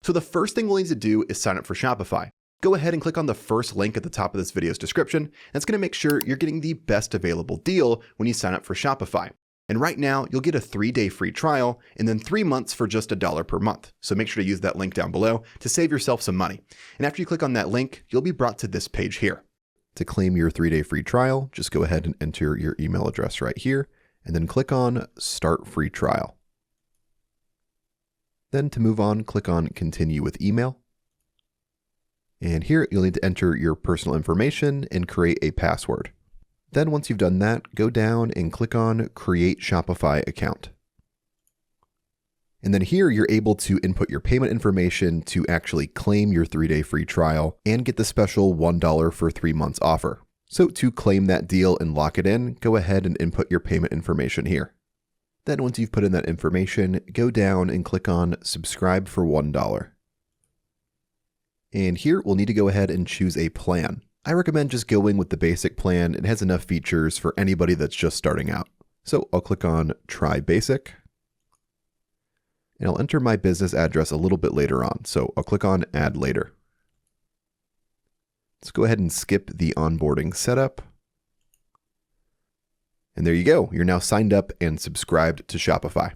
So the first thing we'll need to do is sign up for Shopify. Go ahead and click on the first link at the top of this video's description. And it's going to make sure you're getting the best available deal when you sign up for Shopify. And right now, you'll get a 3-day free trial and then 3 months for just $1 per month. So make sure to use that link down below to save yourself some money. And after you click on that link, you'll be brought to this page here. To claim your 3-day free trial, just go ahead and enter your email address right here, and then click on Start Free Trial. Then to move on, click on Continue with Email. And here you'll need to enter your personal information and create a password. Then once you've done that, go down and click on Create Shopify Account. And then here you're able to input your payment information to actually claim your 3-day free trial and get the special $1 for 3 months offer. So to claim that deal and lock it in, go ahead and input your payment information here. Then once you've put in that information, go down and click on Subscribe for $1. And here we'll need to go ahead and choose a plan. I recommend just going with the basic plan. It has enough features for anybody that's just starting out. So I'll click on Try Basic. And I'll enter my business address a little bit later on. So I'll click on Add Later. Let's go ahead and skip the onboarding setup. And there you go. You're now signed up and subscribed to Shopify.